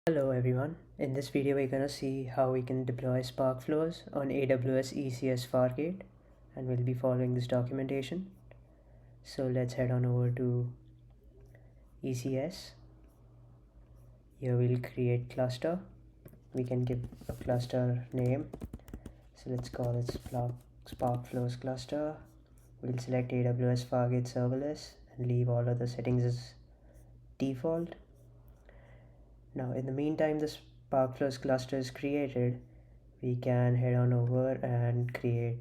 Hello everyone, in this video we're going to see how we can deploy Sparkflows on AWS ECS Fargate, and we'll be following this documentation. So let's head on over to ECS. Here we'll create cluster. We can give a cluster name, so let's call it Sparkflows cluster. We'll select AWS Fargate serverless and leave all other settings as default. Now in the meantime the Sparkflows cluster is created, we can head on over and create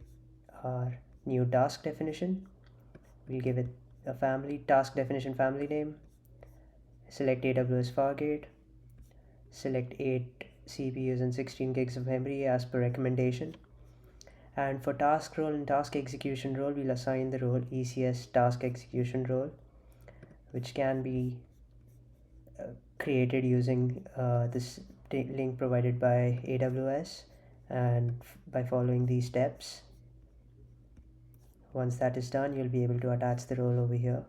our new task definition. We'll give it a task definition family name, select AWS Fargate, select 8 CPUs and 16 gigs of memory as per recommendation. And for task role and task execution role, we'll assign the role ECS task execution role, which can be created using this link provided by AWS and by following these steps. Once that is done, you'll be able to attach the role over here.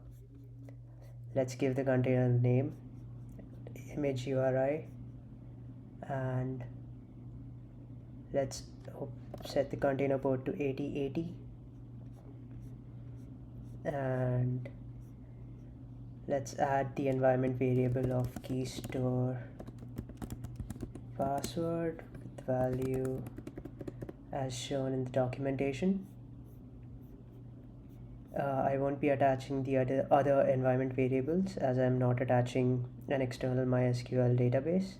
Let's give the container name, image URI, and let's set the container port to 8080, and let's add the environment variable of key store password with value as shown in the documentation. I won't be attaching the other environment variables as I'm not attaching an external MySQL database.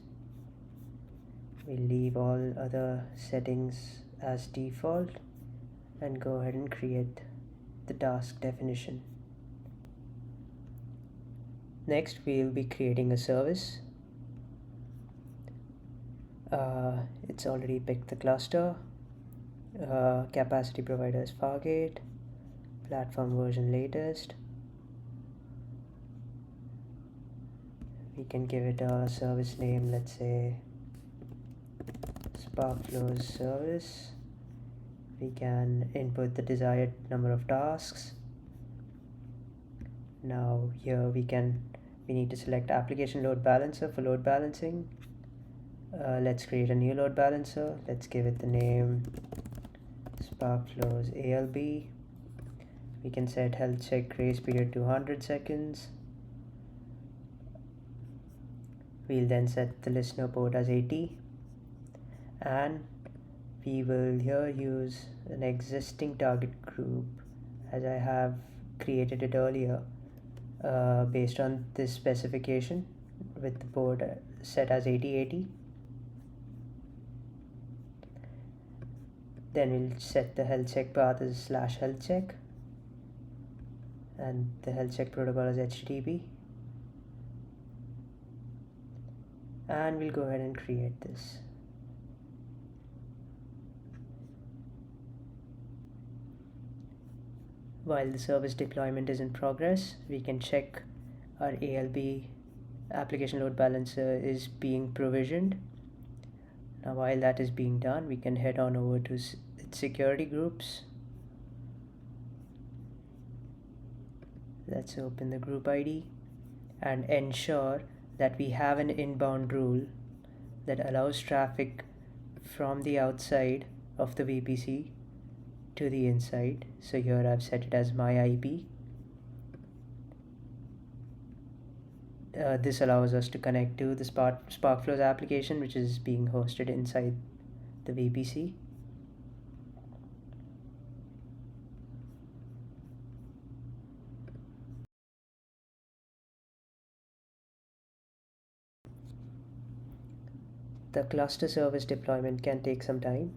We'll leave all other settings as default and go ahead and create the task definition. Next, we'll be creating a service. It's already picked the cluster. Capacity provider is Fargate. Platform version latest. We can give it a service name, let's say Sparkflows service. We can input the desired number of tasks. Now here we need to select application load balancer for load balancing. Let's create a new load balancer. Let's give it the name Sparkflows ALB. We can set health check grace period to 100 seconds. We'll then set the listener port as 80, and we will here use an existing target group as I have created it earlier based on this specification with the port set as 8080. Then we'll set the health check path as /health check, and the health check protocol is HTTP, and we'll go ahead and create this. While the service deployment is in progress, we can check our ALB application load balancer is being provisioned. Now while that is being done, we can head on over to its security groups. Let's open the group ID and ensure that we have an inbound rule that allows traffic from the outside of the VPC to the inside. So here I've set it as my IP. This allows us to connect to the Sparkflows application, which is being hosted inside the VPC. The cluster service deployment can take some time.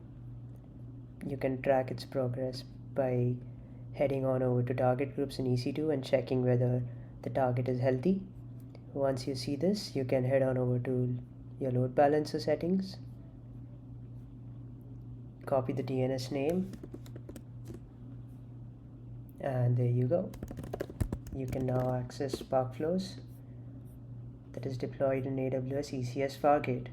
You can track its progress by heading on over to target groups in EC2 and checking whether the target is healthy. Once you see this, you can head on over to your load balancer settings, copy the DNS name, and there you go. You can now access Sparkflows that is deployed in AWS ECS Fargate.